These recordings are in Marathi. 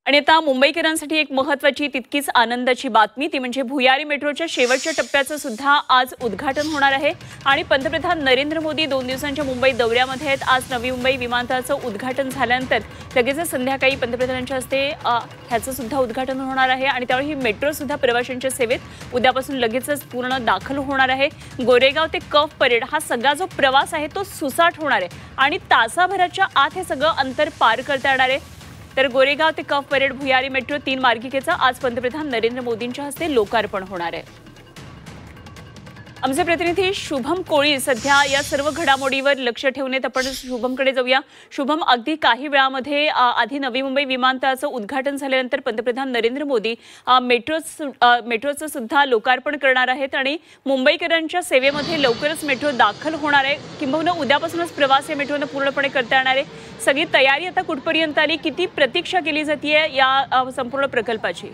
आणि आता मुंबईकरांसाठी एक महत्त्वाची तितकीच आनंदाची बातमी ती म्हणजे भुयारी मेट्रोच्या शेवटच्या टप्प्याचं सुद्धा आज उद्घाटन होणार आहे आणि पंतप्रधान नरेंद्र मोदी 2 दिवसांच्या मुंबई दौऱ्यामध्ये आहेत। आज नवी मुंबई विमानतळाचं उद्घाटन झाल्यानंतर लगेचच संध्याकाळी पंतप्रधानांच्या हस्ते ह्याचं सुद्धा उद्घाटन होणार आहे आणि त्यावेळी ही मेट्रो सुद्धा प्रवाशांच्या सेवेत उद्यापासून लगेचच पूर्ण दाखल होणार आहे। गोरेगाव ते कफ परेड हा सगळा जो प्रवास आहे तो सुसाट होणार आहे आणि तासाभराच्या आत हे सगळं अंतर पार करता येणार आहे। तर गोरेगाव ते कफ परेड भुयारी मेट्रो 3 मार्गिकेचं आज पंतप्रधान नरेंद्र मोदींच्या हस्ते लोकार्पण होणार आहे। आमचे प्रतिनिधी शुभम कोळी सध्या या सर्व घडामोडीवर लक्ष ठेवून आहेत। आपण शुभमकडे जाऊया। शुभम, अगदी काही वेळामध्ये आधी नवी मुंबई विमानतळाचं उद्घाटन झाल्यानंतर पंतप्रधान नरेंद्र मोदी मेट्रोचं सुद्धा लोकार्पण करणार आहेत आणि मुंबईकरांच्या सेवेमध्ये लवकरच मेट्रो दाखल होणार आहे। किंबहुना उद्यापासूनच प्रवास या मेट्रोने पूर्णपणे करता येणार आहे। सगळी तयारी आता कुठपर्यंत आली, किती प्रतीक्षा केली जाते या संपूर्ण प्रकल्पाची?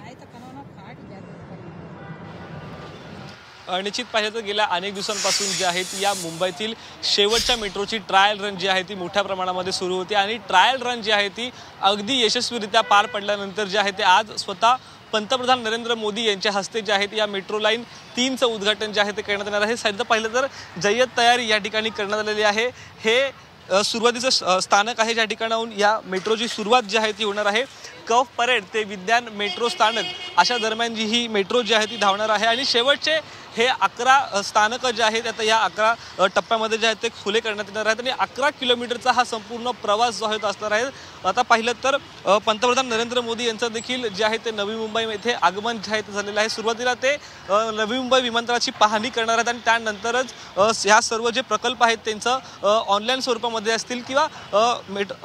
निश्चित पाहिलं तर गेल्या अनेक दिवसांपासून जे आहे ती या मुंबईतील शेवटच्या मेट्रोची ट्रायल रन जी आहे ती मोठ्या प्रमाणामध्ये सुरू होती आणि ट्रायल रन जी आहे ती अगदी यशस्वीरित्या पार पडल्यानंतर जे आहे ते आज स्वतः पंतप्रधान नरेंद्र मोदी यांच्या हस्ते जे आहे या मेट्रो लाईन 3चं उद्घाटन जे आहे ते करण्यात येणार आहे। सध्या पाहिलं तर जय्यत तयारी या ठिकाणी करण्यात आलेली आहे। हे सुरुवातीचं स्थानक आहे ज्या ठिकाणाहून या मेट्रोची सुरुवात जी आहे ती होणार आहे। कफ परेड ते विद्यान मेट्रो स्थानक अशा दरम्यान जी ही मेट्रो जी आहे ती धावणार आहे आणि शेवटचे हे 11 स्थानकं जे आहेत आता या 11 टप्प्यामध्ये जे आहेत ते खुले करण्यात येणार आहेत आणि 11 किलोमीटरचा हा संपूर्ण प्रवास जो आहे तो असणार आहे। आता पाहिलं तर पंतप्रधान नरेंद्र मोदी यांचं देखील जे आहे ते नवी मुंबई येथे आगमन जे आहे ते झालेलं आहे। सुरुवातीला ते नवी मुंबई विमानतळाची पाहणी करणार आहेत आणि त्यानंतरच ह्या सर्व जे प्रकल्प आहेत त्यांचं ऑनलाईन स्वरूपामध्ये असतील किंवा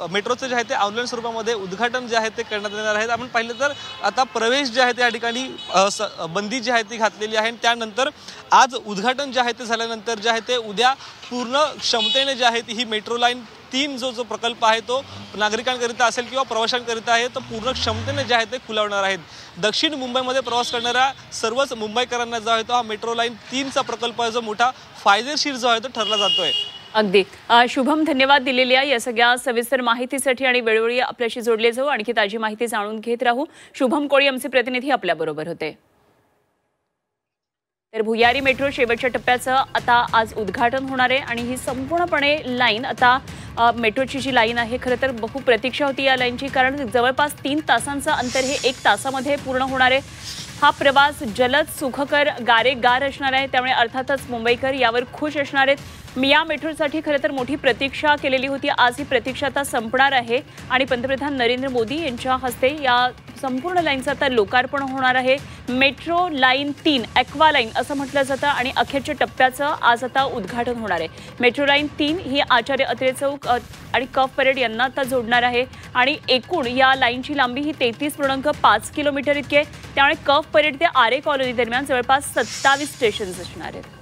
मेट्रोचं जे आहे ते ऑनलाईन स्वरूपामध्ये उद्घाटन जे आहे ते करण्यात येणार आहे। आपण पाहिलं तर आता प्रवेश जे आहे त्या ठिकाणी बंदी जी आहे ती घातलेली आहे। त्यानंतर आज उद्घाटन जे आहे ते झाल्यानंतर जे आहे ते उद्या पूर्ण क्षमतेने जे आहे ही मेट्रो लाईन 3 जो प्रकल्प आहे तो नागरिकांकरिता असेल किंवा प्रवाशांकरिता आहे तो पूर्ण क्षमतेने जे आहे ते खुलवणार आहेत। दक्षिण मुंबईमध्ये प्रवास करणाऱ्या सर्वच मुंबईकरांना जो आहे तो हा मेट्रो लाईन 3चा प्रकल्प जो मोठा फायदेशीर जो आहे तो ठरला जातोय। अगदी शुभम, धन्यवाद दिलेल्या या सगळ्या सविस्तर माहितीसाठी आणि वेळोवेळी आपल्याशी जोडले जाऊ, आणखी ताजी माहिती जाणून घेत राहू। शुभम कोळी आमचे प्रतिनिधी आपल्या बरोबर होते। तर भुयारी मेट्रो शेवटच्या टप्प्याचं आता आज उद्घाटन होणार आहे आणि ही संपूर्णपणे लाईन आता मेट्रोची जी लाईन आहे खरं तर बहु प्रतीक्षा होती या लाईनची, कारण जवळपास 3 तासांचं अंतर हे 1 तासामध्ये पूर्ण होणार आहे। हा प्रवास जलद, सुखकर, गारेगार असणार आहे, त्यामुळे अर्थातच मुंबईकर यावर खुश असणार आहेत। या मेट्रोसाठी खरं तर मोठी प्रतीक्षा केलेली होती। आज ही प्रतीक्षा आता संपणार आहे आणि पंतप्रधान नरेंद्र मोदी यांच्या हस्ते या संपूर्ण लाईनचं आता लोकार्पण होणार आहे। मेट्रो लाईन 3 ॲक्वा लाईन असं म्हटलं जातं आणि अखेरच्या टप्प्याचं आज आता उद्घाटन होणार आहे। मेट्रो लाईन 3 ही आचार्य अत्रे चौक आणि कफ परेड यांना आता जोडणार आहे आणि एकूण या लाईनची लांबी ही 33.5 किलोमीटर इतकी आहे। त्यामुळे कफ परेड ते आरे कॉलनी दरम्यान जवळपास 27 स्टेशन्स असणार आहेत।